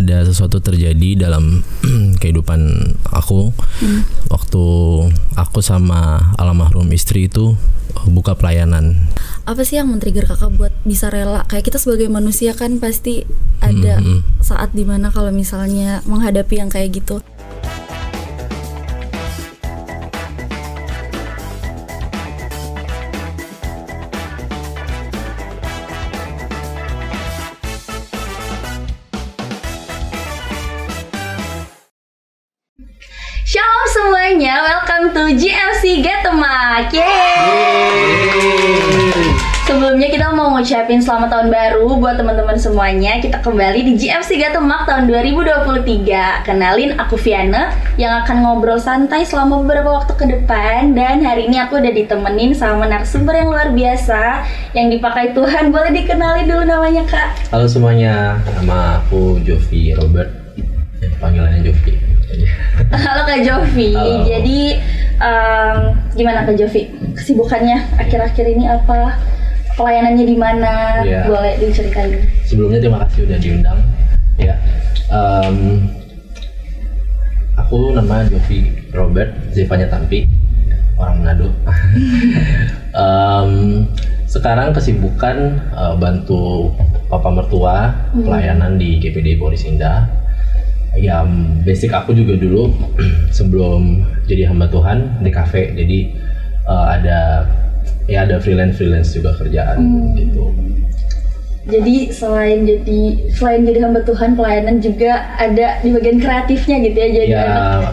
ada sesuatu terjadi dalam kehidupan aku waktu aku sama almarhum istri itu buka pelayanan. Apa sih yang men-trigger kakak buat bisa rela? Kayak kita sebagai manusia kan pasti ada saat dimana kalau misalnya menghadapi yang kayak gitu. Shalom semuanya, welcome to GFC Gatemak. Sebelumnya kita mau ngucapin selamat tahun baru buat teman-teman semuanya. Kita kembali di GFC Gatemak tahun 2023. Kenalin, aku Viana yang akan ngobrol santai selama beberapa waktu ke depan. Dan hari ini aku udah ditemenin sama narasumber yang luar biasa yang dipakai Tuhan. Boleh dikenali dulu namanya, Kak? Halo semuanya, nama aku Jovi Robert. Panggilannya Jovi. Halo Kak Jovi. Halo. Jadi gimana Kak Jovi? Kesibukannya akhir-akhir ini apa? Pelayanannya di mana? Ya. Boleh diceritain. Sebelumnya terima kasih udah diundang. Ya, aku nama Jovi Robert, Zevanya Tampi, orang Manado. Sekarang kesibukan bantu papa mertua pelayanan di GPD Boris Indah. Ya, basic aku juga dulu sebelum jadi hamba Tuhan di kafe, jadi ada freelance juga kerjaan gitu. Jadi selain jadi hamba Tuhan, pelayanan juga ada di bagian kreatifnya gitu ya. Jadi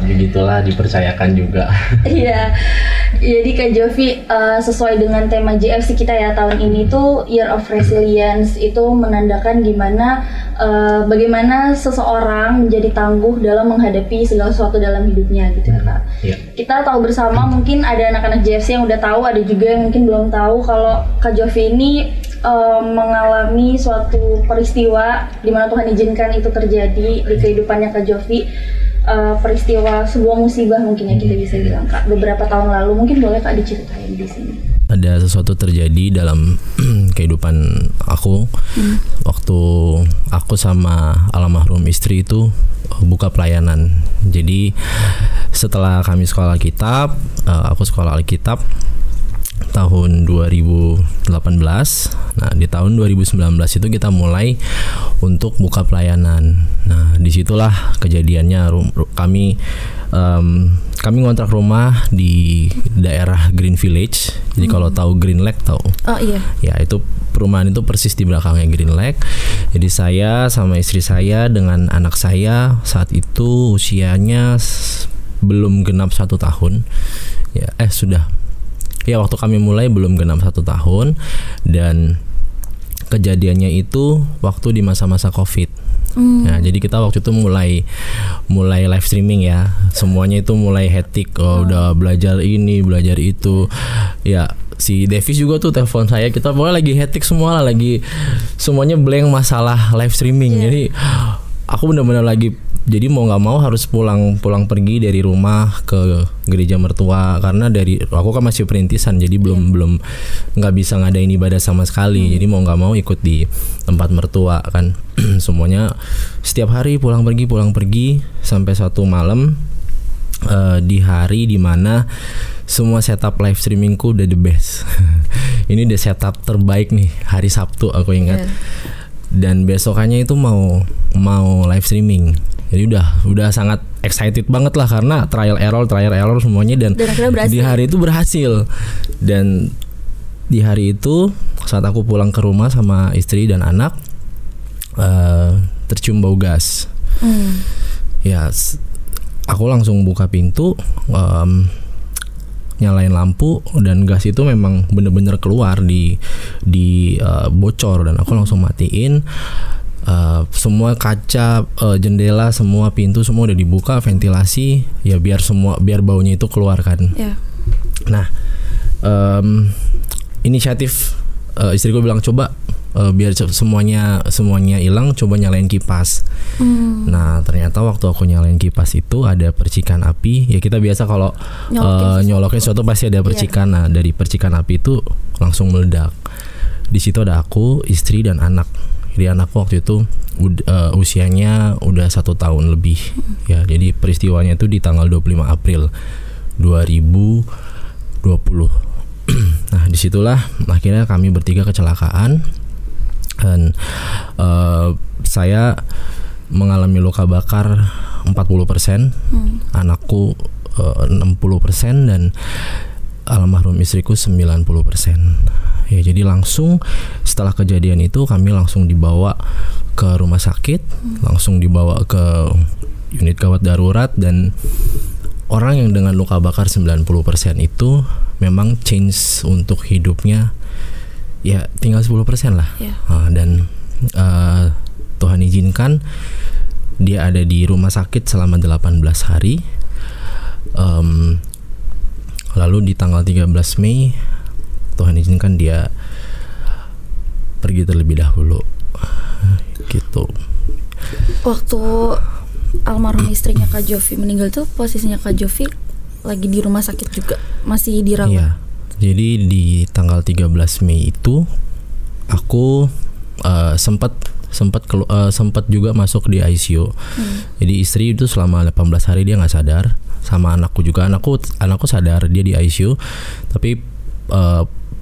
begitulah, dipercayakan juga. Iya. Jadi Kak Jovi, sesuai dengan tema GFC kita ya tahun ini tuh Year of Resilience, itu menandakan bagaimana seseorang menjadi tangguh dalam menghadapi segala sesuatu dalam hidupnya gitu ya Kak. Yeah. Kita tahu bersama, mungkin ada anak-anak GFC yang udah tahu, ada juga yang mungkin belum tahu kalau Kak Jovi ini mengalami suatu peristiwa di mana Tuhan izinkan itu terjadi di kehidupannya Kak Jovi. Peristiwa sebuah musibah mungkin ya kita bisa bilang Kak, beberapa tahun lalu. Mungkin boleh Kak diceritain di sini. Ada sesuatu terjadi dalam kehidupan aku waktu aku sama almarhum istri itu buka pelayanan. Jadi setelah kami sekolah Alkitab, aku sekolah Alkitab tahun 2018. Nah, di tahun 2019 itu kita mulai untuk buka pelayanan. Nah, disitulah kejadiannya. Kami ngontrak rumah di daerah Green Village. Jadi kalau tahu Green Lake, tahu? Oh iya. Ya, itu perumahan itu persis di belakangnya Green Lake. Jadi saya sama istri saya dengan anak saya saat itu usianya belum genap 1 tahun. Ya, sudah. Ya, waktu kami mulai belum genap 1 tahun, dan kejadiannya itu waktu di masa-masa COVID. Nah, jadi kita waktu itu mulai live streaming ya. Semuanya itu mulai hectic. Udah belajar ini, belajar itu. Ya, si Davis juga tuh telepon saya. Kita pokoknya lagi hectic semua lah, lagi semuanya blank masalah live streaming. Jadi aku benar-benar lagi, jadi mau nggak mau harus pulang pergi dari rumah ke gereja mertua, karena aku kan masih perintisan, jadi belum nggak bisa ngadain ibadah sama sekali. Jadi mau nggak mau ikut di tempat mertua kan. Semuanya setiap hari pulang pergi sampai satu malam di hari dimana semua setup live streamingku udah the best. Ini udah setup terbaik nih, hari Sabtu aku ingat. Dan besokannya itu mau live streaming. Jadi udah sangat excited banget lah, karena trial error semuanya, dan di hari itu berhasil. Dan di hari itu saat aku pulang ke rumah sama istri dan anak, tercium bau gas. Ya, aku langsung buka pintu, nyalain lampu, dan gas itu memang bener-bener keluar di bocor, dan aku langsung matiin. Semua kaca, jendela, semua pintu semua udah dibuka, ventilasi ya biar baunya itu keluar kan. Nah, inisiatif istriku bilang coba biar semuanya hilang, coba nyalain kipas. Nah, ternyata waktu aku nyalain kipas itu ada percikan api. Ya kita biasa kalau nyolokin sesuatu pasti ada percikan. Nah, dari percikan api itu langsung meledak. Di situ ada aku, istri dan anak Jadi anakku waktu itu usianya udah 1 tahun lebih ya. Jadi peristiwanya itu di tanggal 25 April 2020. Nah disitulah akhirnya kami bertiga kecelakaan dan saya mengalami luka bakar 40%, anakku 60% dan almarhum istriku 90%. Ya, jadi langsung setelah kejadian itu kami langsung dibawa ke rumah sakit, langsung dibawa ke unit gawat darurat, dan orang yang dengan luka bakar 90% itu memang change untuk hidupnya ya tinggal 10% lah. Dan Tuhan izinkan dia ada di rumah sakit selama 18 hari. Lalu di tanggal 13 Mei Tuhan izinkan dia pergi terlebih dahulu gitu. Waktu almarhum istrinya Kak Jovi meninggal tuh posisinya Kak Jovi lagi di rumah sakit juga, masih dirawat. Iya. Jadi di tanggal 13 Mei itu aku sempat juga masuk di ICU. Jadi istri itu selama 18 hari dia nggak sadar, sama anakku juga. Anakku sadar dia di ICU, tapi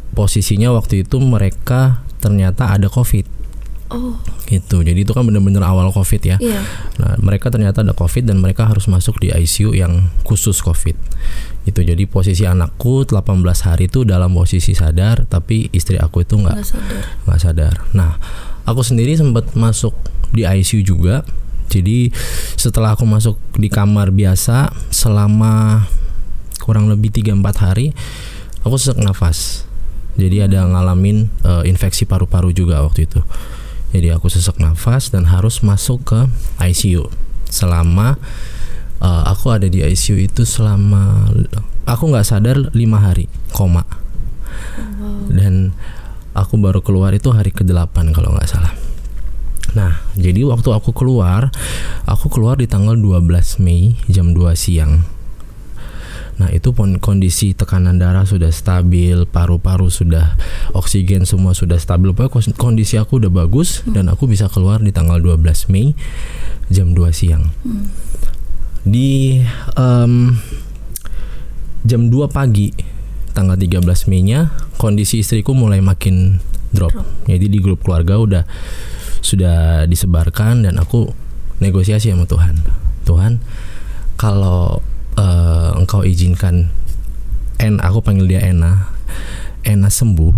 posisinya waktu itu mereka ternyata ada COVID. Gitu. Jadi itu kan benar-benar awal COVID ya. Nah, mereka ternyata ada COVID dan mereka harus masuk di ICU yang khusus COVID. Itu jadi posisi anakku 18 hari itu dalam posisi sadar, tapi istri aku itu nggak sadar. Nah, aku sendiri sempat masuk di ICU juga. Jadi setelah aku masuk di kamar biasa selama kurang lebih 3-4 hari, aku sesak nafas. Jadi ada ngalamin infeksi paru-paru juga waktu itu. Jadi aku sesak nafas dan harus masuk ke ICU. Selama aku ada di ICU itu selama aku nggak sadar 5 hari koma. Dan aku baru keluar itu hari ke-8 kalau nggak salah. Nah, jadi waktu aku keluar di tanggal 12 Mei jam 2 siang. Nah, itu kondisi tekanan darah sudah stabil, paru-paru sudah, oksigen semua sudah stabil. Pokoknya kondisi aku udah bagus dan aku bisa keluar di tanggal 12 Mei jam 2 siang. Di jam 2 pagi tanggal 13 Mei-nya kondisi istriku mulai makin drop. Jadi di grup keluarga sudah disebarkan dan aku negosiasi sama Tuhan. Tuhan, kalau Engkau izinkan aku panggil dia Ena sembuh,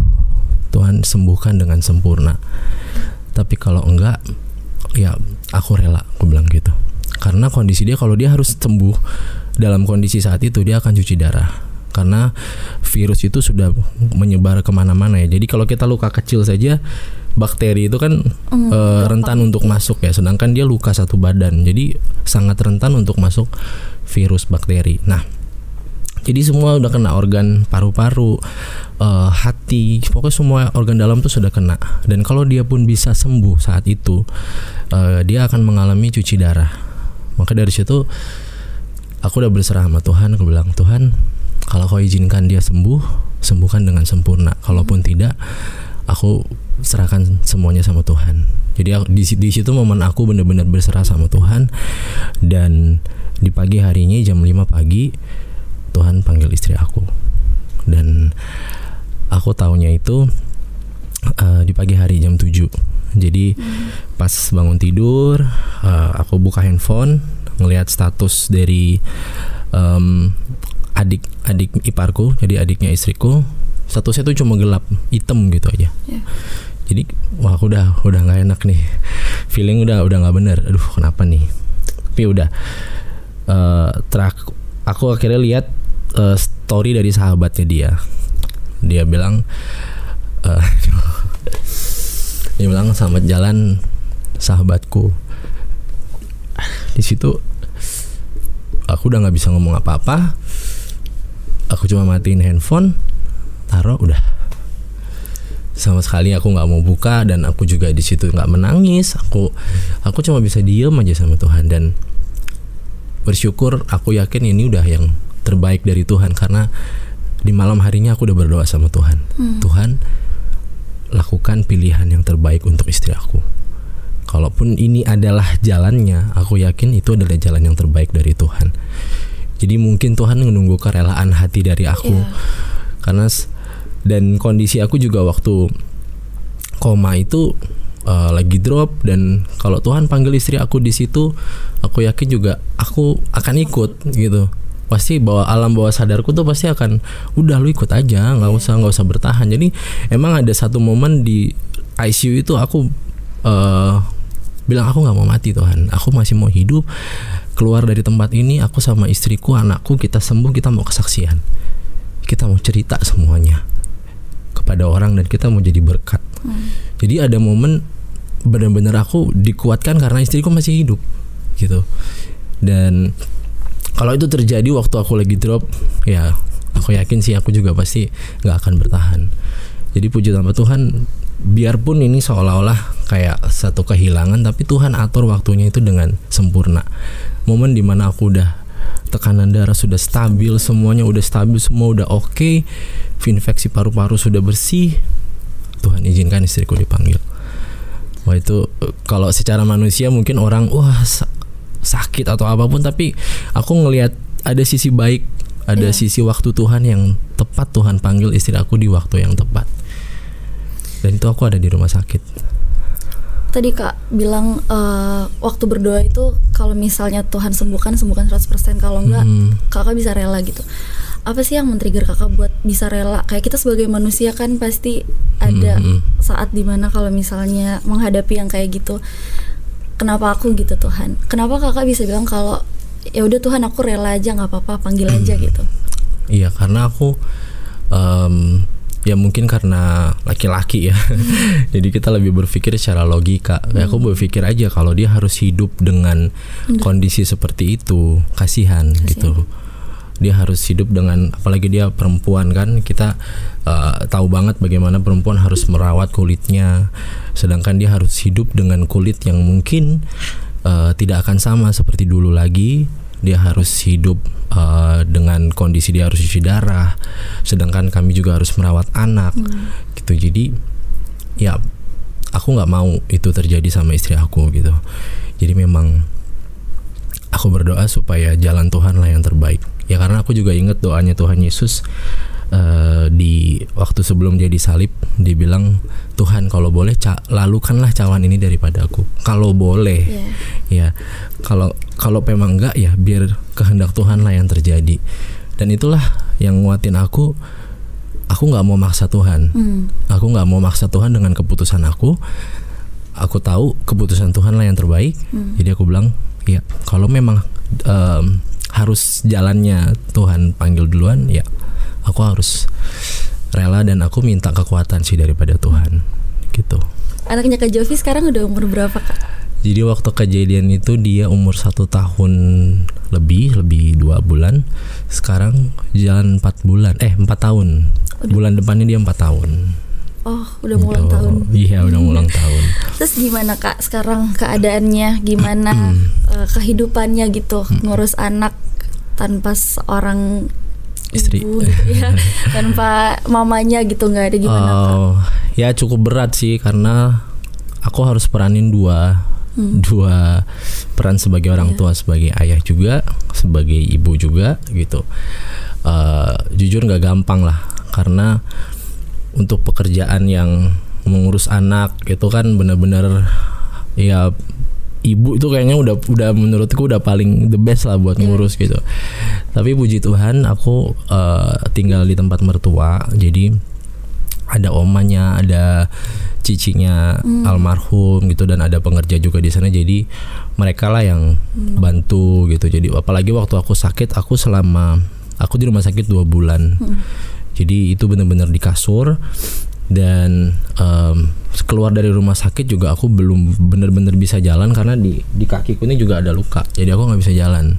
Tuhan sembuhkan dengan sempurna. Tapi kalau enggak, ya aku rela, aku bilang gitu. Karena kondisi dia, kalau dia harus sembuh dalam kondisi saat itu, dia akan cuci darah. Karena virus itu sudah menyebar kemana-mana ya. Jadi kalau kita luka kecil saja, bakteri itu kan rentan untuk masuk ya. Sedangkan dia luka satu badan, jadi sangat rentan untuk masuk virus bakteri. Nah, jadi semua udah kena, organ paru-paru, hati, pokoknya semua organ dalam tuh sudah kena. Dan kalau dia pun bisa sembuh saat itu, dia akan mengalami cuci darah. Maka dari situ aku udah berserah sama Tuhan. Aku bilang, Tuhan, kalau Kau izinkan dia sembuh, sembuhkan dengan sempurna. Kalaupun tidak, aku serahkan semuanya sama Tuhan. Jadi di situ momen aku benar-benar berserah sama Tuhan. Dan di pagi harinya jam 5 pagi Tuhan panggil istri aku. Dan aku taunya itu di pagi hari jam 7. Jadi pas bangun tidur, aku buka handphone, ngelihat status dari adik iparku, jadi adiknya istriku. Statusnya tuh cuma gelap, hitam gitu aja. Jadi wah, aku udah nggak enak nih, feeling udah nggak bener. Aduh, kenapa nih? Tapi udah aku akhirnya lihat story dari sahabatnya dia bilang selamat jalan sahabatku. Di situ aku udah nggak bisa ngomong apa-apa. Aku cuma matiin handphone, taruh, udah. Sama sekali aku nggak mau buka, dan aku juga di situ nggak menangis. Aku cuma bisa diem aja sama Tuhan dan bersyukur. Aku yakin ini udah yang terbaik dari Tuhan, karena di malam harinya aku udah berdoa sama Tuhan. Tuhan, lakukan pilihan yang terbaik untuk istri aku. kalaupun ini adalah jalannya, aku yakin itu adalah jalan yang terbaik dari Tuhan. Jadi mungkin Tuhan menunggu kerelaan hati dari aku. Karena dan kondisi aku juga waktu koma itu lagi drop, dan kalau Tuhan panggil istri aku di situ, aku yakin juga aku akan ikut gitu. Pasti alam bawah sadarku tuh pasti akan, udah lu ikut aja, nggak usah bertahan. Jadi emang ada satu momen di ICU itu aku bilang aku nggak mau mati Tuhan, aku masih mau hidup. Keluar dari tempat ini, aku sama istriku, anakku, kita sembuh, kita mau kesaksian, kita mau cerita semuanya kepada orang, dan kita mau jadi berkat. Jadi ada momen benar-benar aku dikuatkan karena istriku masih hidup gitu. Dan kalau itu terjadi waktu aku lagi drop, ya aku yakin sih aku juga pasti nggak akan bertahan. Jadi puji nama Tuhan, biarpun ini seolah-olah kayak satu kehilangan, tapi Tuhan atur waktunya itu dengan sempurna. Momen dimana aku udah tekanan darah sudah stabil, semuanya udah stabil, semua udah oke, infeksi paru-paru sudah bersih, Tuhan izinkan istriku dipanggil. Wah, itu kalau secara manusia mungkin orang sakit atau apapun, tapi aku ngelihat ada sisi baik, ada sisi waktu Tuhan yang tepat. Tuhan panggil istri aku di waktu yang tepat, dan itu aku ada di rumah sakit. Tadi Kak bilang waktu berdoa itu kalau misalnya Tuhan sembuhkan 100%, kalau enggak Kakak bisa rela gitu. Apa sih yang men-trigger Kakak buat bisa rela? Kayak kita sebagai manusia kan pasti ada saat dimana kalau misalnya menghadapi yang kayak gitu, kenapa aku gitu Tuhan? Kenapa Kakak bisa bilang kalau ya udah Tuhan, aku rela aja, nggak apa-apa, panggil aja gitu? Iya, karena aku ya mungkin karena laki-laki ya. Jadi kita lebih berpikir secara logika. Aku berpikir aja kalau dia harus hidup dengan kondisi seperti itu, kasihan gitu. Dia harus hidup dengan, apalagi dia perempuan kan, kita tahu banget bagaimana perempuan harus merawat kulitnya, sedangkan dia harus hidup dengan kulit yang mungkin tidak akan sama seperti dulu lagi. Dia harus hidup dengan kondisi dia harus cuci darah, sedangkan kami juga harus merawat anak gitu. Jadi ya aku nggak mau itu terjadi sama istri aku gitu. Jadi memang aku berdoa supaya jalan Tuhan lah yang terbaik. Ya karena aku juga ingat doanya Tuhan Yesus di waktu sebelum dia disalib, dia bilang, Tuhan kalau boleh lalukanlah cawan ini daripada aku. Kalau boleh, ya kalau memang enggak, ya biar kehendak Tuhan lah yang terjadi. Dan itulah yang nguatin aku nggak mau maksa Tuhan. Aku nggak mau maksa Tuhan dengan keputusan aku. Aku tahu keputusan Tuhan lah yang terbaik. Jadi aku bilang, ya kalau memang harus jalannya Tuhan panggil duluan, ya aku harus rela, dan aku minta kekuatan sih daripada Tuhan gitu. Anaknya Kak Jovi sekarang udah umur berapa Kak? Jadi waktu kejadian itu dia umur 1 tahun lebih 2 bulan. Sekarang jalan 4 tahun. Bulan depannya dia 4 tahun. Oh, udah mau ulang tahun. Iya, udah mau ulang tahun. Terus gimana Kak sekarang keadaannya? Gimana kehidupannya gitu, ngurus anak tanpa seorang istri ibu gitu ya, tanpa mamanya gitu, nggak ada, gimana Kak? Ya cukup berat sih, karena aku harus peranin dua peran, sebagai orang tua, sebagai ayah juga, sebagai ibu juga gitu. Jujur nggak gampang lah, karena untuk pekerjaan yang mengurus anak itu kan benar-benar, ya ibu itu kayaknya udah menurutku udah paling the best lah buat ngurus gitu. Tapi puji Tuhan aku tinggal di tempat mertua, jadi ada omanya, ada cicinya almarhum gitu, dan ada pengerja juga di sana. Jadi mereka lah yang bantu gitu. Jadi apalagi waktu aku sakit, aku di rumah sakit 2 bulan. Jadi itu benar-benar di kasur. Dan keluar dari rumah sakit juga aku belum benar-benar bisa jalan, karena di kakiku ini juga ada luka, jadi aku nggak bisa jalan.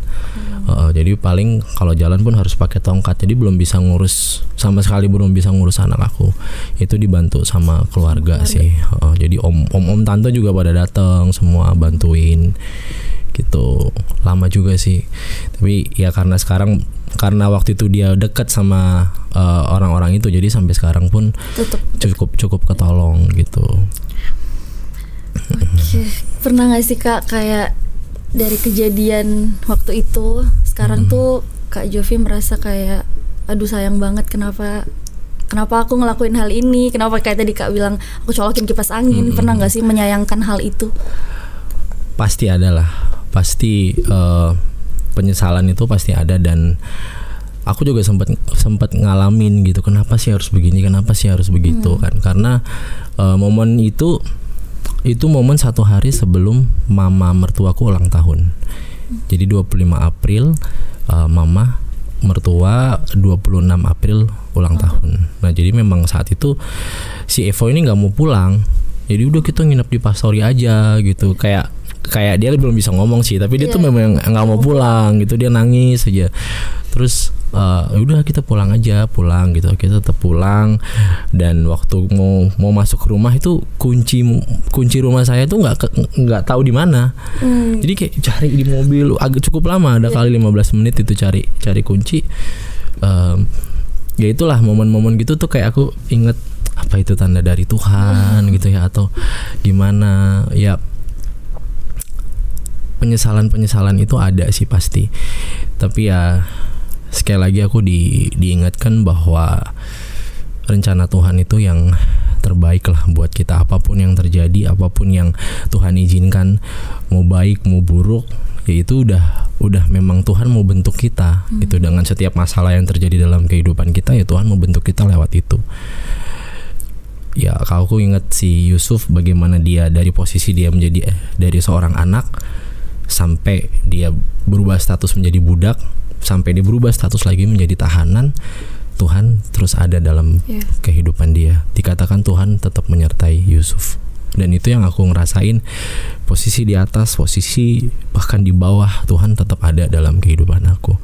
Jadi paling kalau jalan pun harus pakai tongkat, jadi belum bisa ngurus, sama sekali belum bisa ngurus anak aku. Itu dibantu sama keluarga sih. Jadi om tante juga pada datang semua bantuin gitu. Lama juga sih, tapi ya karena waktu itu dia dekat sama orang-orang itu, jadi sampai sekarang pun cukup ketolong gitu. Oke, pernah gak sih Kak kayak dari kejadian waktu itu sekarang tuh Kak Jovi merasa kayak aduh sayang banget kenapa aku ngelakuin hal ini, kenapa kayak tadi Kak bilang aku colokin kipas angin. Pernah gak sih menyayangkan hal itu? Pasti ada lah, pasti penyesalan itu pasti ada, dan aku juga sempat ngalamin gitu, kenapa sih harus begini, kenapa sih harus begitu kan, karena momen itu momen 1 hari sebelum mama mertuaku ulang tahun. Jadi 25 April mama mertua 26 April ulang tahun. Nah jadi memang saat itu si Evo ini nggak mau pulang, jadi udah kita nginep di Pastori aja gitu, kayak dia belum bisa ngomong sih, tapi dia tuh memang nggak mau pulang gitu, dia nangis aja. Terus udah kita pulang gitu, kita tetap pulang. Dan waktu mau masuk rumah itu kunci rumah saya tuh nggak tahu di mana. Jadi kayak cari di mobil agak cukup lama, ada kali 15 menit itu cari kunci. Ya itulah momen-momen gitu tuh kayak aku inget apa itu tanda dari Tuhan gitu ya, atau gimana ya. Penyesalan itu ada sih pasti, tapi ya sekali lagi aku diingatkan bahwa rencana Tuhan itu yang terbaik lah buat kita. Apapun yang terjadi, apapun yang Tuhan izinkan, mau baik mau buruk, ya itu udah memang Tuhan mau bentuk kita gitu. Dengan setiap masalah yang terjadi dalam kehidupan kita, ya Tuhan mau bentuk kita lewat itu. Ya kalau aku ingat si Yusuf, bagaimana dia dari posisi dia menjadi dari seorang anak sampai dia berubah status menjadi budak, sampai dia berubah status lagi menjadi tahanan. Tuhan terus ada dalam kehidupan dia. Dikatakan Tuhan tetap menyertai Yusuf. Dan itu yang aku ngerasain, posisi di atas, posisi bahkan di bawah, Tuhan tetap ada dalam kehidupan aku.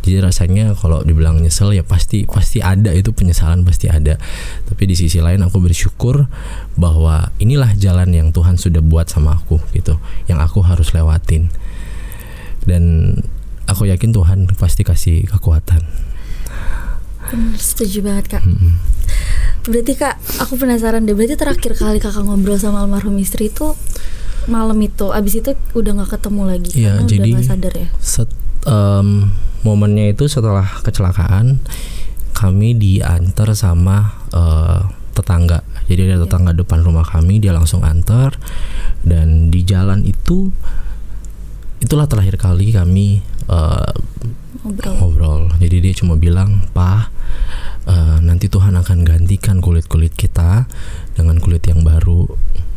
Jadi rasanya kalau dibilang nyesel ya pasti ada, itu penyesalan pasti ada. Tapi di sisi lain aku bersyukur bahwa inilah jalan yang Tuhan sudah buat sama aku gitu, yang aku harus lewatin. Dan aku yakin Tuhan pasti kasih kekuatan. Setuju banget Kak. Berarti Kak, aku penasaran deh, berarti terakhir kali Kakak ngobrol sama almarhum istri itu malam itu, abis itu udah gak ketemu lagi ya, karena jadi, udah gak sadar ya? Momennya itu setelah kecelakaan, kami diantar sama tetangga. Jadi ada tetangga depan rumah kami, dia langsung antar. Dan di jalan itulah terakhir kali kami ngobrol. Jadi dia cuma bilang, "Pa, nanti Tuhan akan gantikan kulit kita dengan kulit yang baru."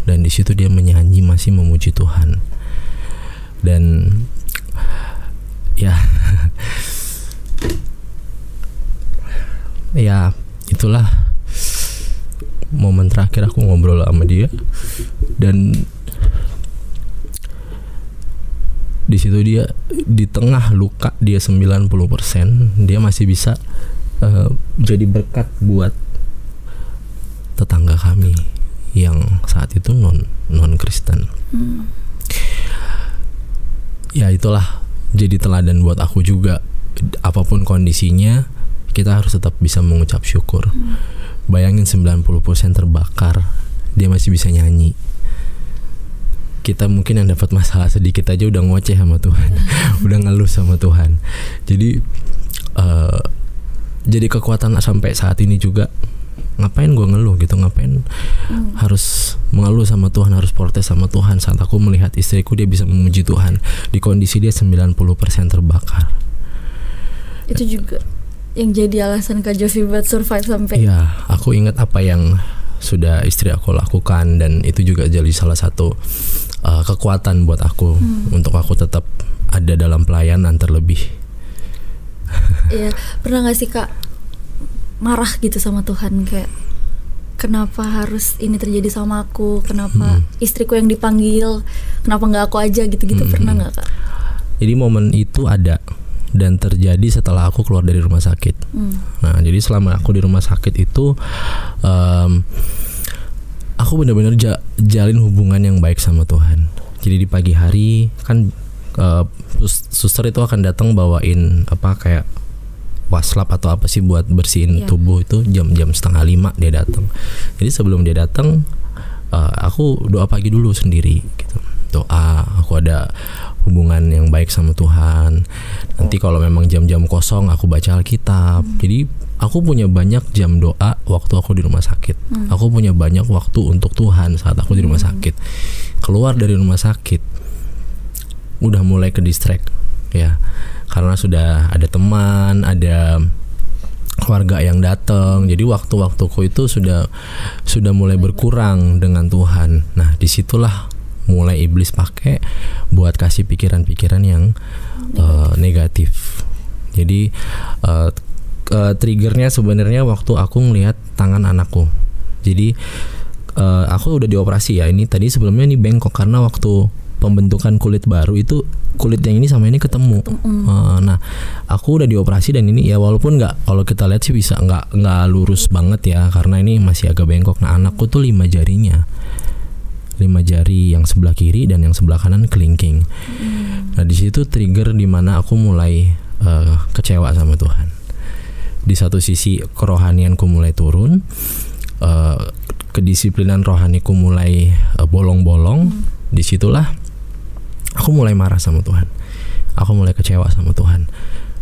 Dan di situ dia menyanyi, masih memuji Tuhan. Dan ya ya itulah momen terakhir aku ngobrol sama dia. Dan di situ dia di tengah luka dia 90%, dia masih bisa jadi berkat buat tetangga kami yang saat itu non Kristen. Ya itulah jadi teladan buat aku juga. Apapun kondisinya, kita harus tetap bisa mengucap syukur. Bayangin 90% terbakar, dia masih bisa nyanyi. Kita mungkin yang dapat masalah sedikit aja udah ngoceh sama Tuhan, udah ngeluh sama Tuhan. Jadi kekuatan sampai saat ini juga. Ngapain gue ngeluh gitu, ngapain harus mengeluh sama Tuhan, harus protes sama Tuhan saat aku melihat istriku dia bisa memuji Tuhan di kondisi dia 90% terbakar. Itu juga yang jadi alasan Kak Jovi buat survive sampai. Iya, aku ingat apa yang sudah istri aku lakukan, dan itu juga jadi salah satu kekuatan buat aku untuk aku tetap ada dalam pelayanan terlebih. Iya, pernah gak sih Kak marah gitu sama Tuhan, kayak kenapa harus ini terjadi sama aku, kenapa istriku yang dipanggil, kenapa nggak aku aja gitu-gitu? Pernah nggak Kak? Jadi momen itu ada dan terjadi setelah aku keluar dari rumah sakit. Nah jadi selama aku di rumah sakit itu aku benar-benar jalin hubungan yang baik sama Tuhan. Jadi di pagi hari kan suster itu akan datang bawain apa kayak waslap atau apa sih buat bersihin tubuh, itu jam 4:30 dia datang. Jadi sebelum dia datang aku doa pagi dulu sendiri gitu. Doa, aku ada hubungan yang baik sama Tuhan. Nanti kalau memang jam-jam kosong aku baca Alkitab. Jadi aku punya banyak jam doa waktu aku di rumah sakit. Aku punya banyak waktu untuk Tuhan saat aku di rumah sakit. Keluar dari rumah sakit udah mulai ke distract ya. Karena sudah ada teman, ada keluarga yang datang. Jadi waktu-waktuku itu sudah mulai berkurang dengan Tuhan. Nah, disitulah mulai iblis pakai buat kasih pikiran-pikiran yang negatif. Jadi triggernya sebenarnya waktu aku ngelihat tangan anakku. Jadi aku udah dioperasi ya. Ini tadi sebelumnya ini bengkok karena waktu pembentukan kulit baru itu kulit yang ini sama ini ketemu. Nah, aku udah dioperasi dan ini ya walaupun kalau kita lihat sih bisa nggak lurus banget ya karena ini masih agak bengkok. Nah, anakku tuh 5 jarinya. 5 jari yang sebelah kiri dan yang sebelah kanan kelingking. Nah, di situ trigger di mana aku mulai kecewa sama Tuhan. Di satu sisi kerohanianku mulai turun, kedisiplinan rohaniku mulai bolong-bolong. Disitulah aku mulai marah sama Tuhan. Aku mulai kecewa sama Tuhan.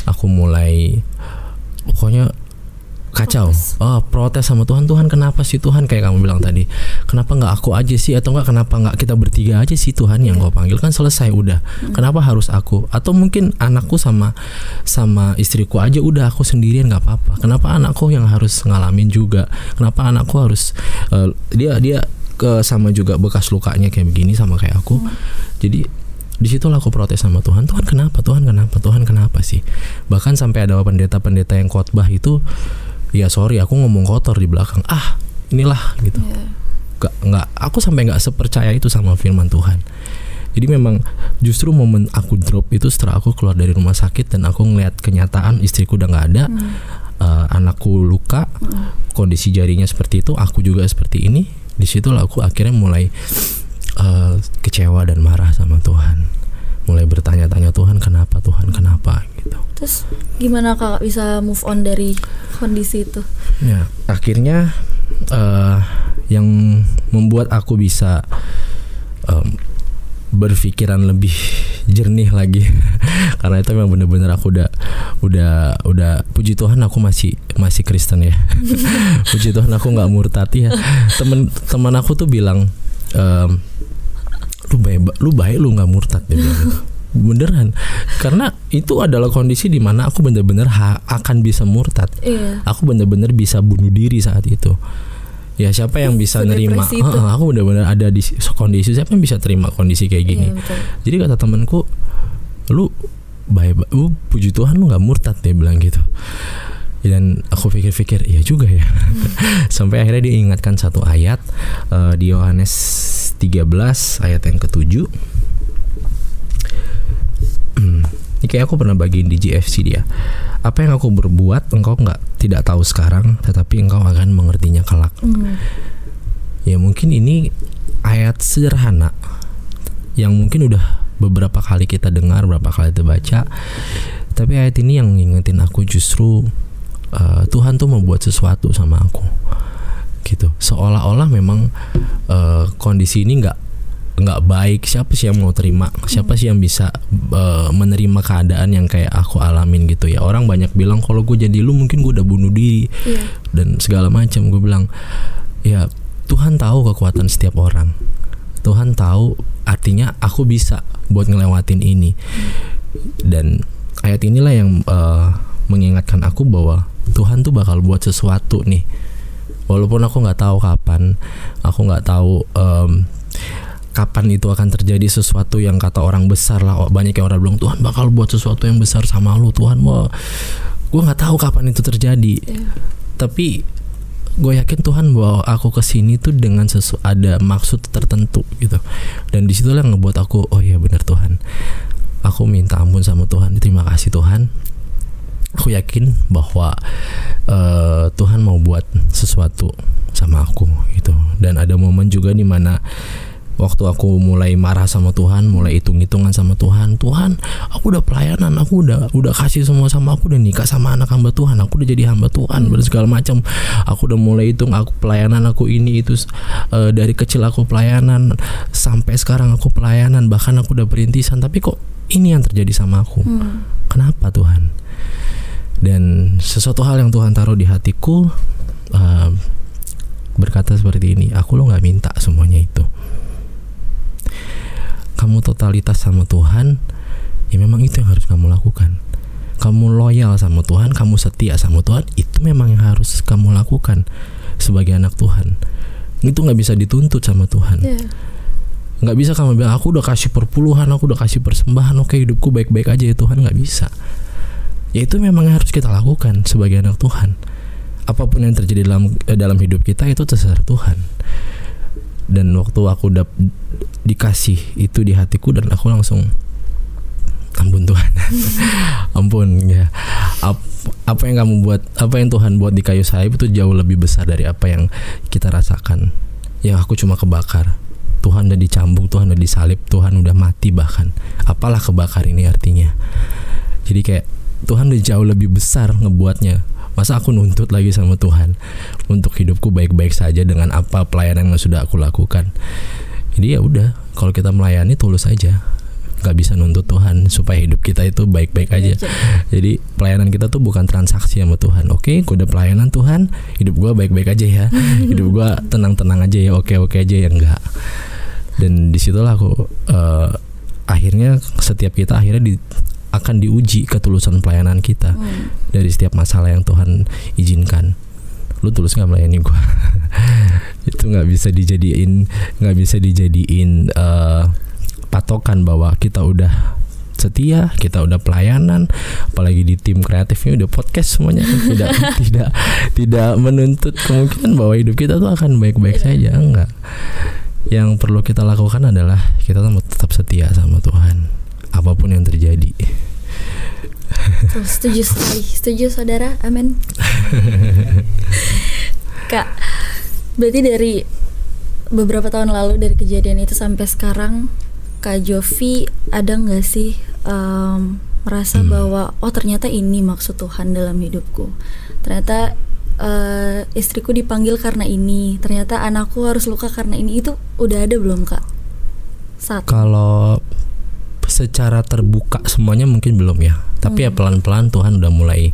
Aku mulai pokoknya kacau. Protes sama Tuhan. Tuhan kenapa sih Tuhan, kayak kamu bilang tadi, kenapa nggak aku aja sih, atau kenapa nggak kita bertiga aja sih Tuhan yang kau panggil, kan selesai udah. Kenapa harus aku, atau mungkin anakku sama istriku aja udah, aku sendirian nggak apa-apa. Kenapa anakku yang harus ngalamin juga, kenapa anakku harus dia sama juga bekas lukanya kayak begini sama kayak aku. Jadi disitulah aku protes sama Tuhan. Tuhan kenapa sih. Bahkan sampai ada pendeta-pendeta yang khotbah itu, ya sorry aku ngomong kotor di belakang, inilah gitu. Nggak, aku sampai nggak sepercaya itu sama firman Tuhan. Jadi memang justru momen aku drop itu setelah aku keluar dari rumah sakit dan aku ngeliat kenyataan istriku udah nggak ada, anakku luka, kondisi jarinya seperti itu, aku juga seperti ini. Disitulah aku akhirnya mulai kecewa dan marah sama Tuhan. Mulai bertanya-tanya, Tuhan kenapa gitu. Terus gimana Kakak bisa move on dari kondisi itu? Ya, akhirnya yang membuat aku bisa berpikiran lebih jernih lagi karena itu memang benar-benar aku udah puji Tuhan aku masih Kristen ya. Puji Tuhan aku nggak murtad ya. Teman aku tuh bilang, lu baik lu nggak murtad, dia bilang gitu. Beneran, karena itu adalah kondisi di mana aku benar-benar akan bisa murtad. Aku benar-benar bisa bunuh diri saat itu. Ya siapa yang bisa nerima? Aku benar-benar ada di kondisi, siapa yang bisa terima kondisi kayak gini? Jadi kata temanku, lu baik, lu puji Tuhan lu nggak murtad, dia bilang gitu. Dan aku pikir-pikir, iya juga ya. Sampai akhirnya dia ingatkan satu ayat di Yohanes 13 ayat yang ke-7. Ini kayak aku pernah bagiin di GFC dia. Apa yang aku berbuat engkau tidak tahu sekarang, tetapi engkau akan mengertinya kelak. Ya mungkin ini ayat sederhana yang mungkin udah beberapa kali kita dengar, beberapa kali kita baca, tapi ayat ini yang ngingetin aku justru Tuhan tuh membuat sesuatu sama aku gitu. Seolah-olah memang kondisi ini nggak baik. Siapa sih yang mau terima? Siapa sih yang bisa menerima keadaan yang kayak aku alamin gitu ya? Orang banyak bilang kalau gue jadi lu mungkin gue udah bunuh diri dan segala macam. Gue bilang ya Tuhan tahu kekuatan setiap orang. Tuhan tahu, artinya aku bisa buat ngelewatin ini. Dan ayat inilah yang mengingatkan aku bahwa Tuhan tuh bakal buat sesuatu nih. Walaupun aku nggak tahu kapan, aku nggak tahu kapan itu akan terjadi sesuatu yang kata orang besar lah. Banyak yang orang bilang Tuhan bakal buat sesuatu yang besar sama lu. Tuhan, gue nggak tahu kapan itu terjadi. Tapi gue yakin Tuhan bawa aku ke sini tuh dengan ada maksud tertentu gitu. Dan disitulah yang ngebuat aku, oh iya benar Tuhan. Aku minta ampun sama Tuhan. Terima kasih Tuhan. Aku yakin bahwa Tuhan mau buat sesuatu sama aku gitu. Dan ada momen juga di mana Waktu aku mulai marah sama Tuhan, mulai hitung-hitungan sama Tuhan, aku udah pelayanan, aku udah kasih semua sama, aku udah nikah sama anak hamba Tuhan, aku udah jadi hamba Tuhan, segala macam. Aku udah mulai hitung, aku pelayanan, aku ini itu, dari kecil aku pelayanan, sampai sekarang aku pelayanan, bahkan aku udah perintisan, tapi kok ini yang terjadi sama aku? Kenapa Tuhan? Dan sesuatu hal yang Tuhan taruh di hatiku berkata seperti ini, aku lo gak minta semuanya itu. Kamu totalitas sama Tuhan, ya memang itu yang harus kamu lakukan. Kamu loyal sama Tuhan, kamu setia sama Tuhan, itu memang yang harus kamu lakukan sebagai anak Tuhan. Itu gak bisa dituntut sama Tuhan. Gak bisa kamu bilang, aku udah kasih perpuluhan, aku udah kasih persembahan, oke hidupku baik-baik aja ya Tuhan. Gak bisa. Ya itu memang yang harus kita lakukan sebagai anak Tuhan. Apapun yang terjadi dalam hidup kita itu terserah Tuhan. Dan waktu aku udah dikasih itu di hatiku, dan aku langsung ampun Tuhan. Ampun ya. Apa yang kamu buat, apa yang Tuhan buat di kayu salib itu jauh lebih besar dari apa yang kita rasakan. Yang aku cuma kebakar. Tuhan udah dicambuk, Tuhan udah disalib, Tuhan udah mati bahkan. Apalah kebakar ini artinya. Jadi kayak Tuhan udah jauh lebih besar ngebuatnya. Masa aku nuntut lagi sama Tuhan untuk hidupku baik-baik saja dengan apa pelayanan yang sudah aku lakukan. Jadi ya udah, kalau kita melayani tulus aja. Gak bisa nuntut Tuhan supaya hidup kita itu baik-baik aja. Jadi pelayanan kita tuh bukan transaksi sama Tuhan. Oke, gue udah pelayanan Tuhan, hidup gue baik-baik aja ya. Hidup gue tenang-tenang aja ya, oke-oke aja ya, enggak. Dan disitulah aku akhirnya setiap kita akhirnya akan diuji ketulusan pelayanan kita dari setiap masalah yang Tuhan izinkan. Lu tulus nggak melayani gue? Itu nggak bisa dijadiin patokan bahwa kita udah setia, kita udah pelayanan, apalagi di tim kreatifnya udah podcast semuanya. Tidak menuntut kemungkinan bahwa hidup kita tuh akan baik-baik saja, enggak. Yang perlu kita lakukan adalah kita tetap setia sama Tuhan apapun yang terjadi. Setuju sekali, setuju saudara, amin. Kak, berarti dari beberapa tahun lalu dari kejadian itu sampai sekarang, Kak Jovi ada nggak sih merasa bahwa oh ternyata ini maksud Tuhan dalam hidupku, ternyata istriku dipanggil karena ini, ternyata anakku harus luka karena ini, itu udah ada belum Kak? Kalau secara terbuka semuanya mungkin belum ya, tapi ya pelan-pelan Tuhan udah mulai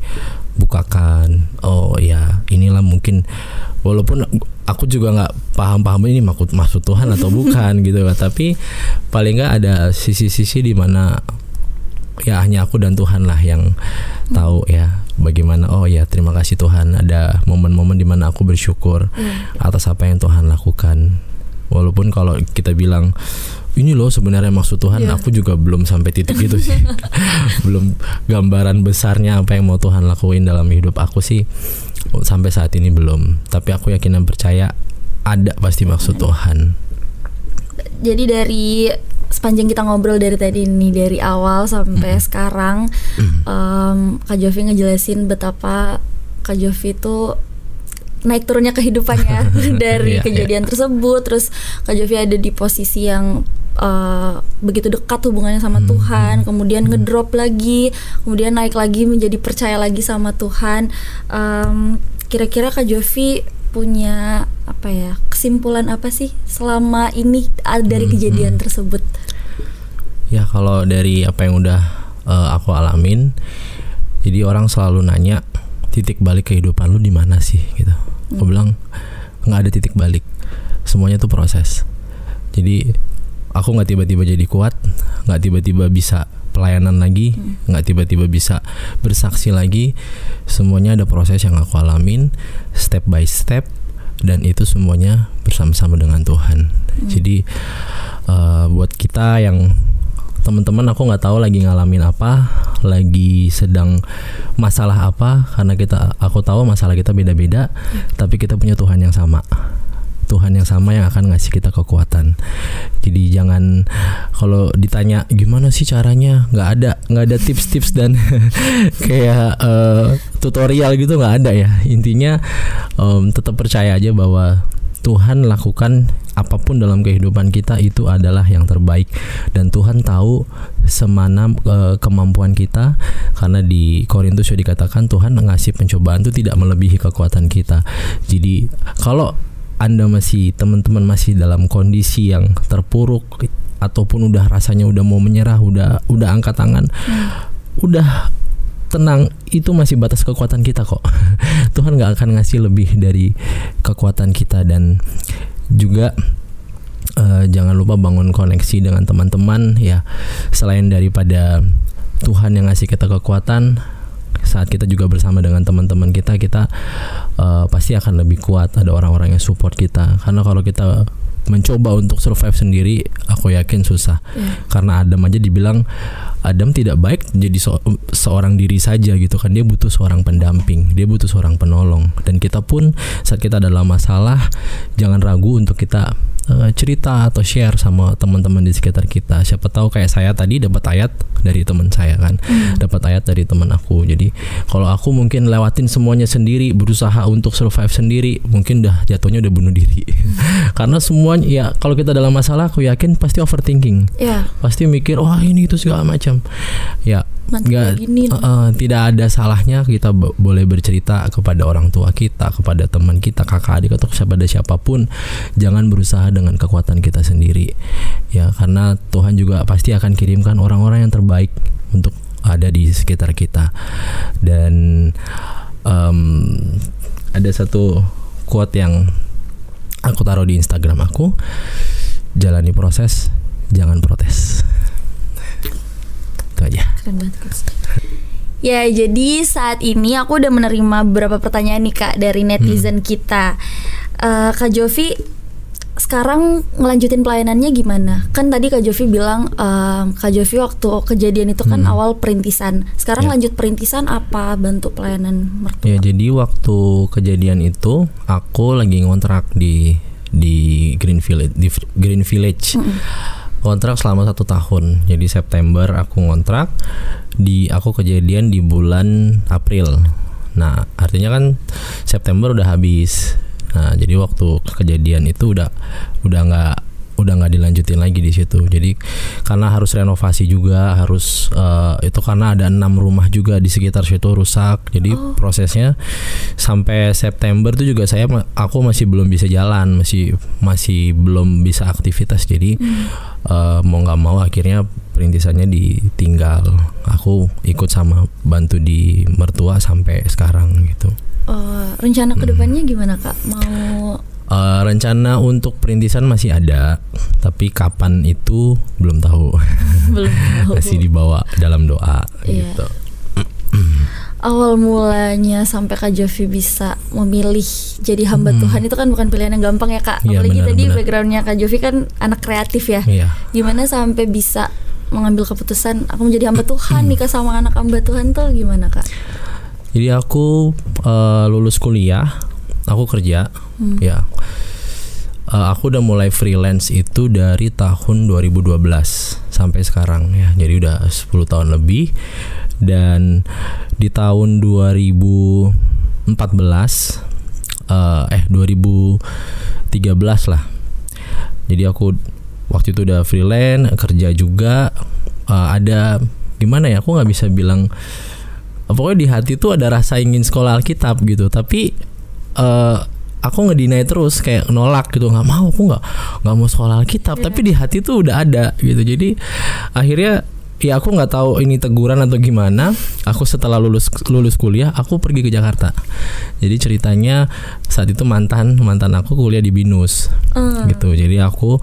bukakan. Oh ya inilah mungkin, walaupun aku juga nggak paham ini maksud Tuhan atau bukan gitu lah, tapi paling nggak ada sisi-sisi di mana ya hanya aku dan Tuhan lah yang tahu ya bagaimana. Oh ya terima kasih Tuhan, ada momen-momen di mana aku bersyukur atas apa yang Tuhan lakukan. Walaupun kalau kita bilang ini loh sebenarnya maksud Tuhan, aku juga belum sampai titik itu sih. Belum gambaran besarnya apa yang mau Tuhan lakuin dalam hidup aku sih sampai saat ini belum. Tapi aku yakin dan percaya ada pasti maksud Tuhan. Jadi dari sepanjang kita ngobrol dari tadi nih, dari awal sampai sekarang, Kak Jovi ngejelasin betapa Kak Jovi itu naik turunnya kehidupannya dari kejadian tersebut. Terus Kak Jovi ada di posisi yang begitu dekat hubungannya sama Tuhan, kemudian ngedrop lagi, kemudian naik lagi menjadi percaya lagi sama Tuhan. Kira-kira Kak Jovi punya apa ya, kesimpulan apa sih selama ini dari kejadian tersebut? Ya kalau dari apa yang udah aku alamin, jadi orang selalu nanya titik balik kehidupan lu di mana sih gitu. Aku bilang nggak ada titik balik, semuanya tuh proses. Jadi aku nggak tiba-tiba jadi kuat, nggak tiba-tiba bisa pelayanan lagi, nggak tiba-tiba bisa bersaksi lagi. Semuanya ada proses yang aku alamin step by step, dan itu semuanya bersama-sama dengan Tuhan. Jadi buat kita yang teman-teman, aku nggak tahu lagi ngalamin apa, lagi sedang masalah apa, karena aku tahu masalah kita beda-beda, tapi kita punya Tuhan yang sama. Tuhan yang sama yang akan ngasih kita kekuatan. Jadi jangan, kalau ditanya gimana sih caranya, nggak ada tips-tips dan kayak tutorial gitu, nggak ada ya. Intinya tetap percaya aja bahwa Tuhan lakukan apapun dalam kehidupan kita itu adalah yang terbaik, dan Tuhan tahu semana kemampuan kita, karena di Korintus sudah dikatakan Tuhan ngasih pencobaan itu tidak melebihi kekuatan kita. Jadi kalau Anda teman-teman masih dalam kondisi yang terpuruk ataupun udah rasanya udah mau menyerah, udah angkat tangan, udah tenang, itu masih batas kekuatan kita kok. Tuhan gak akan ngasih lebih dari kekuatan kita. Dan juga jangan lupa bangun koneksi dengan teman-teman ya. Selain daripada Tuhan yang ngasih kita kekuatan, saat kita juga bersama dengan teman-teman kita pasti akan lebih kuat. Ada orang-orang yang support kita. Karena kalau kita mencoba untuk survive sendiri, aku yakin susah. Karena Adam aja dibilang Adam tidak baik jadi seorang diri saja gitu kan. Dia butuh seorang pendamping, dia butuh seorang penolong. Dan kita pun saat kita dalam masalah, jangan ragu untuk kita cerita atau share sama teman-teman di sekitar kita. Siapa tahu kayak saya tadi dapat ayat dari teman saya kan, dapat ayat dari teman aku. Jadi kalau aku mungkin lewatin semuanya sendiri, berusaha untuk survive sendiri, mungkin jatuhnya udah bunuh diri. Karena semuanya ya, kalau kita dalam masalah, aku yakin pasti overthinking. Pasti mikir wah ini itu segala macam. Ya tidak ada salahnya kita boleh bercerita kepada orang tua kita, kepada teman kita, kakak adik atau kepada siapapun. Jangan berusaha dengan kekuatan kita sendiri ya, karena Tuhan juga pasti akan kirimkan orang-orang yang terbaik untuk ada di sekitar kita. Dan ada satu quote yang aku taruh di Instagram aku, jalani proses, jangan protes. Itu aja. Keren banget. Ya, jadi saat ini aku udah menerima beberapa pertanyaan nih Kak dari netizen kita. Kak Jovi sekarang ngelanjutin pelayanannya gimana? Kan tadi Kak Jovi bilang Kak Jovi waktu kejadian itu kan awal perintisan. Sekarang lanjut perintisan apa bantu pelayanan mertua? Ya, jadi waktu kejadian itu aku lagi ngontrak di Green Village. Kontrak selama 1 tahun. Jadi September aku ngontrak, aku kejadian di bulan April. Nah, artinya kan September udah habis. Nah, jadi waktu kejadian itu udah nggak dilanjutin lagi di situ. Jadi karena harus renovasi juga, harus itu karena ada 6 rumah juga di sekitar situ rusak. Jadi prosesnya sampai September itu juga aku masih belum bisa jalan, masih belum bisa aktivitas. Jadi mau nggak mau akhirnya perintisannya ditinggal. Aku ikut sama bantu di mertua sampai sekarang gitu. Rencana kedepannya gimana Kak? Mau rencana untuk perintisan masih ada, tapi kapan itu belum tahu. Masih dibawa dalam doa gitu. Awal mulanya sampai Kak Jovi bisa memilih jadi hamba Tuhan itu kan bukan pilihan yang gampang ya Kak. Apalagi tadi backgroundnya Kak Jovi kan anak kreatif ya. Gimana sampai bisa mengambil keputusan aku menjadi hamba Tuhan, nikah sama anak hamba Tuhan tuh gimana Kak? Jadi aku lulus kuliah, aku kerja ya. Aku udah mulai freelance itu dari tahun 2012 sampai sekarang ya. Jadi udah 10 tahun lebih. Dan di tahun 2013 lah. Jadi aku waktu itu udah freelance, kerja juga. Ada gimana ya, aku nggak bisa bilang. Pokoknya di hati tuh ada rasa ingin sekolah Alkitab gitu. Tapi aku ngedinai terus, kayak nolak gitu, nggak mau, aku nggak mau sekolah Alkitab. Tapi di hati tuh udah ada gitu. Jadi akhirnya ya aku nggak tahu ini teguran atau gimana. Aku setelah lulus kuliah, aku pergi ke Jakarta. Jadi ceritanya saat itu mantan aku kuliah di BINUS gitu. Jadi aku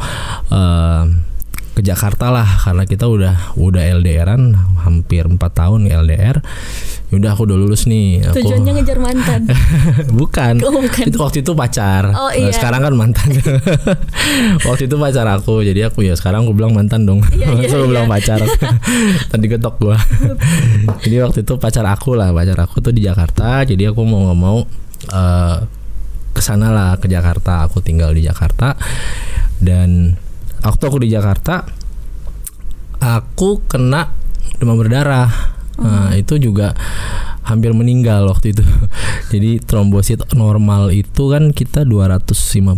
ke Jakarta lah, karena kita udah LDRan hampir 4 tahun LDR. Yaudah aku udah lulus nih. Tujuannya ngejar mantan? Bukan. Itu waktu itu pacar. Nah, sekarang kan mantan. Waktu itu pacar aku. Jadi aku ya sekarang aku bilang mantan dong. Aku bilang pacar. Tadi ketok gua. Jadi waktu itu pacar aku tuh di Jakarta. Jadi aku mau nggak mau kesana lah, ke Jakarta. Aku tinggal di Jakarta. Dan waktu aku di Jakarta, aku kena demam berdarah. Itu juga hampir meninggal waktu itu. Jadi trombosit normal itu kan kita 250.000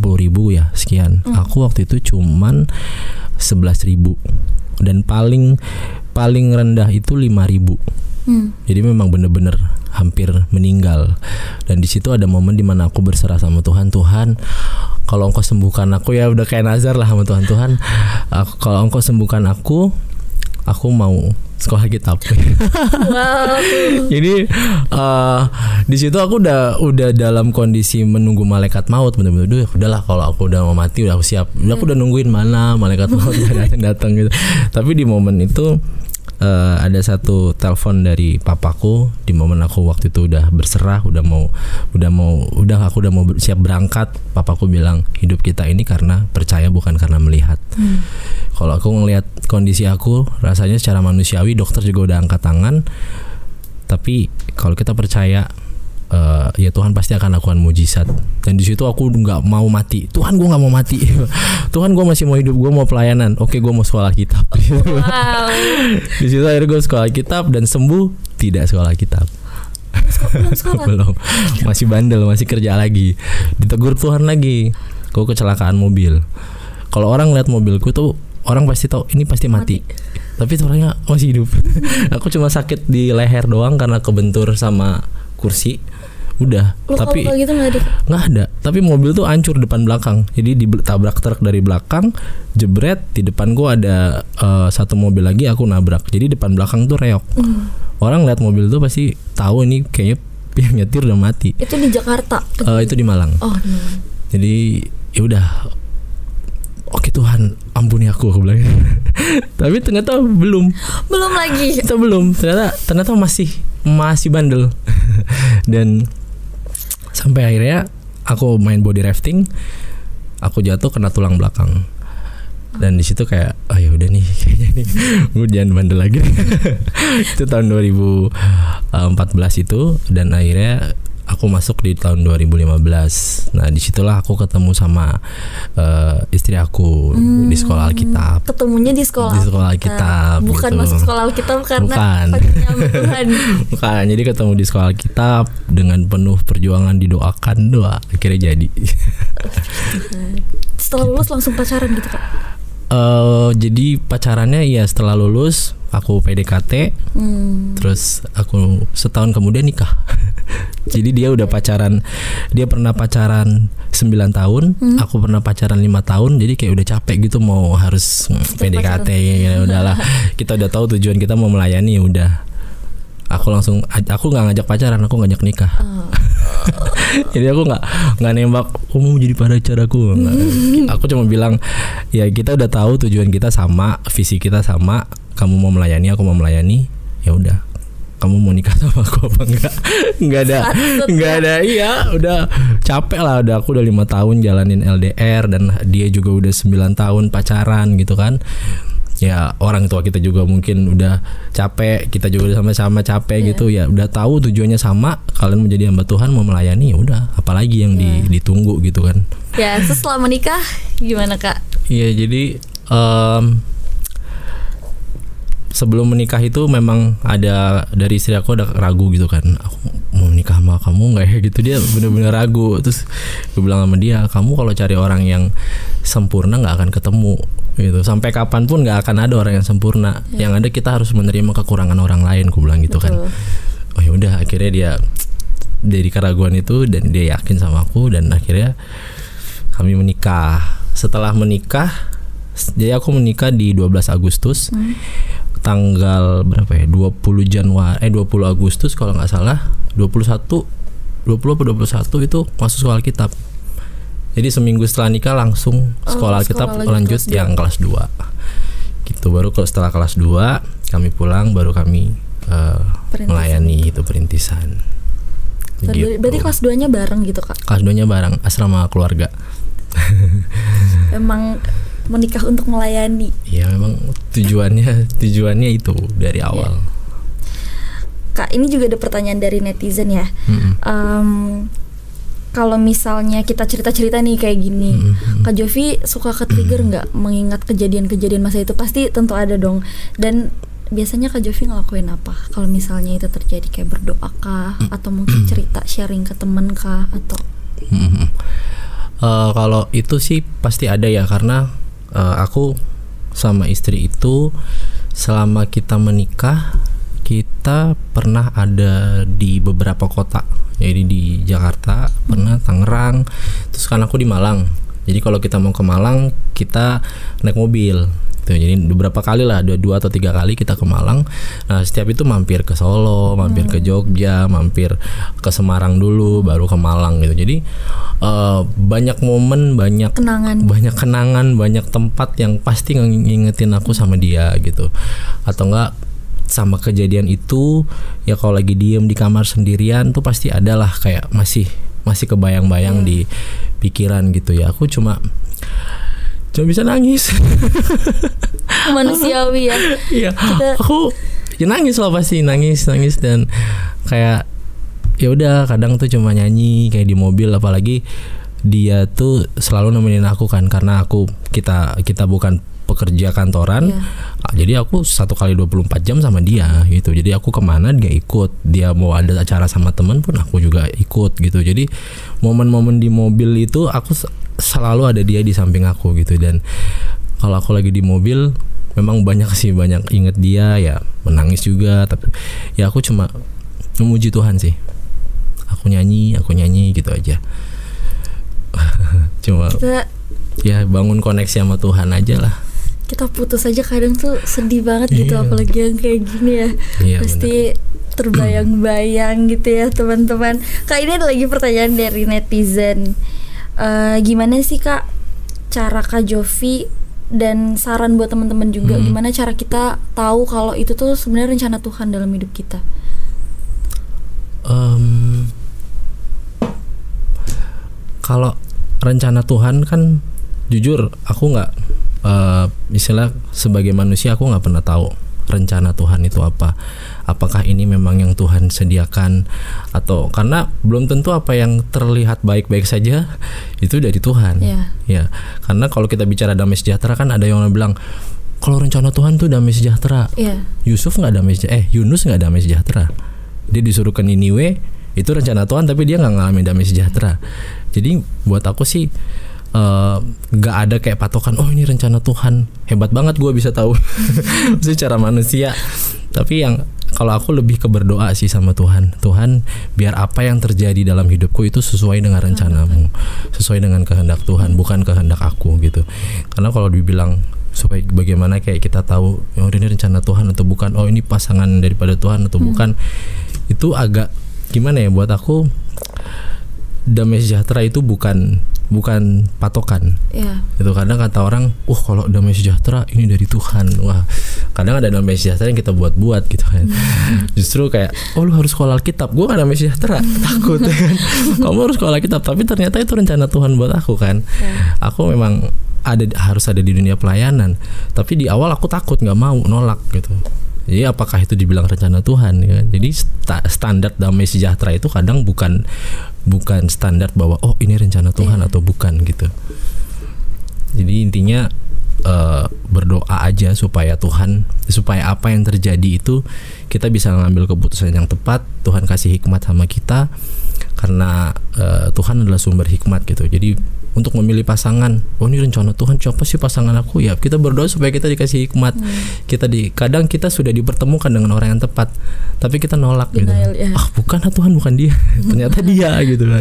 ya sekian. Aku waktu itu cuman 11.000 dan paling rendah itu 5.000. Jadi memang bener-bener hampir meninggal. Dan di situ ada momen dimana aku berserah sama Tuhan. Tuhan, kalau Engkau sembuhkan aku, ya udah kayak nazar lah sama Tuhan. Tuhan, kalau Engkau sembuhkan aku mau sekolah kitab. Wow. Jadi di situ aku udah dalam kondisi menunggu malaikat maut, bener-bener. Udahlah, kalau aku udah mau mati udah aku siap. Aku udah nungguin mana malaikat maut datang gitu. Tapi di momen itu ada satu telepon dari papaku di momen aku waktu itu udah berserah, udah aku udah mau siap berangkat. Papaku bilang, hidup kita ini karena percaya bukan karena melihat. Kalau aku ngelihat kondisi aku, rasanya secara manusiawi dokter juga udah angkat tangan. Tapi kalau kita percaya, ya Tuhan pasti akan lakukan mujizat. Dan di situ aku nggak mau mati. Tuhan, gue nggak mau mati. Tuhan, gue masih mau hidup, gue mau pelayanan. Oke, gue mau sekolah kitab. Wow. Di situ akhirnya gue sekolah kitab dan sembuh. Tidak sekolah kitab. Belum. Masih bandel, masih kerja lagi. Ditegur Tuhan lagi. Gue kecelakaan mobil. Kalau orang lihat mobilku tuh, orang pasti tahu ini pasti mati. Tapi orangnya masih hidup. Aku cuma sakit di leher doang karena kebentur sama kursi. Udah. Tapi gitu nggak ada. Tapi mobil tuh hancur depan belakang. Jadi ditabrak truk dari belakang, jebret. Di depan gua ada satu mobil lagi, aku nabrak. Jadi depan belakang tuh reok. Orang lihat mobil tuh pasti tahu ini kayaknya yang nyetir udah mati. Itu di Jakarta? Itu di Malang. Oh, di Malang. Jadi ya udah. Oke Tuhan, ampuni aku bilang. Tapi ternyata belum lagi. Itu belum. Ternyata masih bandel. Dan sampai akhirnya aku main body rafting, aku jatuh kena tulang belakang. Dan di situ kayak, oh ya udah nih, kayaknya nih gue jangan bandel lagi. Itu tahun 2014 itu, dan akhirnya aku masuk di tahun 2015. Nah disitulah aku ketemu sama istri aku di sekolah Alkitab. Ketemunya di sekolah Alkitab. Bukan gitu. Masuk sekolah Alkitab karena Tuhan. Bukan. Jadi ketemu di sekolah Alkitab dengan penuh perjuangan, didoakan, doa akhirnya jadi. Setelah lulus langsung pacaran gitu Kak? Jadi pacarannya ya setelah lulus aku PDKT, terus aku setahun kemudian nikah. Jadi dia udah pacaran, dia pernah pacaran 9 tahun, aku pernah pacaran 5 tahun. Jadi kayak udah capek gitu mau harus PDKT ya udahlah. Kita udah tahu tujuan kita mau melayani, ya udah. Aku nggak ngajak pacaran, aku ngajak nikah. Jadi aku nggak nembak, mau jadi pacar aku. Aku cuma bilang, ya kita udah tahu tujuan kita sama, visi kita sama. Kamu mau melayani, aku mau melayani. Ya udah. Kamu mau nikah sama aku apa enggak? Enggak ada. Iya, udah capek lah. Aku udah 5 tahun jalanin LDR dan dia juga udah 9 tahun pacaran gitu kan. Ya orang tua kita juga mungkin udah capek, kita juga udah sama-sama capek gitu ya. Udah tahu tujuannya sama, kalian menjadi hamba Tuhan mau melayani, ya udah, apalagi yang ditunggu gitu kan. Ya, setelah menikah gimana Kak? Iya, jadi sebelum menikah itu memang ada dari istri aku ada ragu gitu kan, aku mau nikah sama kamu nggak ya gitu. Dia bener-bener ragu. Terus gue bilang sama dia, kamu kalau cari orang yang sempurna nggak akan ketemu gitu. Sampai kapanpun nggak akan ada orang yang sempurna. Yang ada kita harus menerima kekurangan orang lain, gue bilang gitu. Betul. Kan. Oh ya udah, akhirnya dia dari keraguan itu dan dia yakin sama aku, dan akhirnya kami menikah. Setelah menikah, jadi aku menikah di 12 Agustus. Tanggal berapa ya? 20 Agustus kalau nggak salah. 20 atau 21 itu masuk sekolah Alkitab. Jadi seminggu setelah nikah langsung sekolah Alkitab lanjut yang kelas 2. Gitu, baru setelah kelas 2 kami pulang, baru kami melayani itu perintisan. Gitu. Berarti kelas 2-nya bareng gitu Kak? Kelas 2-nya bareng, asrama keluarga. Emang menikah untuk melayani. Ya memang tujuannya itu dari awal. Kak, ini juga ada pertanyaan dari netizen ya. Kalau misalnya kita cerita-cerita nih kayak gini, Kak Jovi suka ke-trigger nggak mengingat kejadian-kejadian masa itu? Pasti tentu ada dong. Dan biasanya Kak Jovi ngelakuin apa kalau misalnya itu terjadi, kayak berdoa kah atau mungkin cerita sharing ke temen kah atau kalau itu sih pasti ada ya, karena aku sama istri itu selama kita menikah kita pernah ada di beberapa kota. Jadi di Jakarta, pernah Tangerang, terus kan aku di Malang. Jadi kalau kita mau ke Malang kita naik mobil. Tuh, jadi beberapa kali lah, 2 atau 3 kali kita ke Malang. Nah setiap itu mampir ke Solo, mampir ke Jogja, mampir ke Semarang dulu, baru ke Malang gitu. Jadi banyak momen, banyak kenangan, banyak tempat yang pasti ngingetin aku sama dia gitu. Atau enggak sama kejadian itu ya, kalau lagi diem di kamar sendirian tuh pasti ada lah kayak masih kebayang-bayang di pikiran gitu ya. Aku cuma bisa nangis. Manusiawi ya. Iya. Aku ya nangis lah, pasti nangis dan kayak ya udah kadang tuh cuma nyanyi kayak di mobil, apalagi dia tuh selalu nemenin aku kan, karena kita bukan pekerja kantoran. Jadi aku 1 kali 24 jam sama dia gitu. Jadi aku kemana dia ikut, dia mau ada acara sama temen pun aku juga ikut gitu. Jadi momen-momen di mobil itu aku selalu ada dia di samping aku gitu. Dan kalau aku lagi di mobil memang banyak inget dia ya, menangis juga, tapi ya aku cuma memuji Tuhan sih. Aku nyanyi gitu aja. Cuma ya bangun koneksi sama Tuhan aja lah. Kita putus aja kadang tuh sedih banget gitu, apalagi yang kayak gini ya. Pasti terbayang-bayang gitu ya teman-teman. Kak, ini ada lagi pertanyaan dari netizen. Gimana sih Kak cara Kak Jovi, dan saran buat teman-teman juga, gimana cara kita tahu kalau itu tuh sebenarnya rencana Tuhan dalam hidup kita? Kalau rencana Tuhan kan jujur aku nggak, istilah sebagai manusia aku nggak pernah tahu rencana Tuhan itu apa. Apakah ini memang yang Tuhan sediakan, atau karena belum tentu apa yang terlihat baik-baik saja itu dari Tuhan. Ya, karena kalau kita bicara damai sejahtera kan ada yang bilang kalau rencana Tuhan tuh damai sejahtera. Yunus nggak damai sejahtera. Dia disuruh ke Niniwe, itu rencana Tuhan tapi dia nggak ngalamin damai sejahtera. Jadi buat aku sih gak ada kayak patokan ini rencana Tuhan, hebat banget gue bisa tahu secara manusia. Tapi yang kalau aku lebih ke berdoa sih sama Tuhan, biar apa yang terjadi dalam hidupku itu sesuai dengan rencanamu, sesuai dengan kehendak Tuhan, bukan kehendak aku gitu. Karena kalau dibilang supaya bagaimana kayak kita tahu ini rencana Tuhan atau bukan, ini pasangan daripada Tuhan atau bukan, itu agak gimana ya buat aku. Damai sejahtera itu bukan patokan. Itu kadang kata orang, kalau damai sejahtera ini dari Tuhan. Wah, kadang ada damai sejahtera yang kita buat-buat gitu kan. Justru kayak, lu harus sekolah Alkitab. Gue gak damai sejahtera, takut kan. Kamu harus sekolah Alkitab, tapi ternyata itu rencana Tuhan buat aku kan. Aku memang harus ada di dunia pelayanan, tapi di awal aku takut, nggak mau, nolak gitu. Jadi apakah itu dibilang rencana Tuhan ya? Jadi standar damai sejahtera itu kadang bukan standar bahwa ini rencana Tuhan atau bukan gitu. Jadi intinya berdoa aja supaya apa yang terjadi itu kita bisa ngambil keputusan yang tepat. Tuhan kasih hikmat sama kita, karena Tuhan adalah sumber hikmat gitu. Jadi untuk memilih pasangan, ini rencana Tuhan, siapa sih pasangan aku? Ya kita berdoa supaya kita dikasih hikmat. Kadang kita sudah dipertemukan dengan orang yang tepat, tapi kita nolak gitu. Bukan Tuhan, bukan dia. Ternyata dia gitu kan.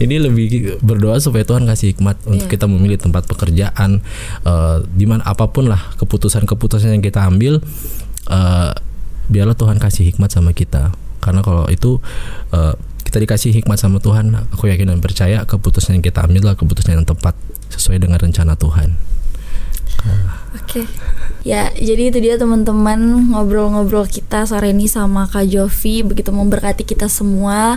Ini lebih berdoa supaya Tuhan kasih hikmat untuk kita memilih tempat pekerjaan, di mana apapun lah keputusan yang kita ambil, biarlah Tuhan kasih hikmat sama kita. Karena kalau itu kita dikasih hikmat sama Tuhan, aku yakin dan percaya keputusan yang kita ambil adalah keputusan yang tepat sesuai dengan rencana Tuhan. Oke. Ya, jadi itu dia teman-teman ngobrol-ngobrol kita sore ini sama Kak Jovi, begitu memberkati kita semua.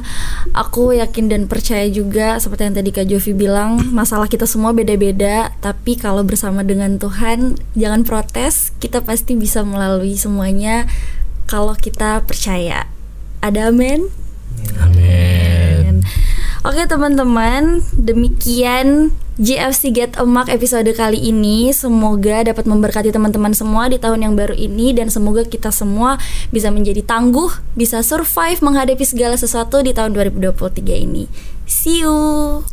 Aku yakin dan percaya juga seperti yang tadi Kak Jovi bilang, masalah kita semua beda-beda, tapi kalau bersama dengan Tuhan jangan protes, kita pasti bisa melalui semuanya kalau kita percaya. Ada amin. Amin. Oke teman-teman, demikian GFC Get a Mark episode kali ini. Semoga dapat memberkati teman-teman semua di tahun yang baru ini, dan semoga kita semua bisa menjadi tangguh, bisa survive menghadapi segala sesuatu di tahun 2023 ini. See you.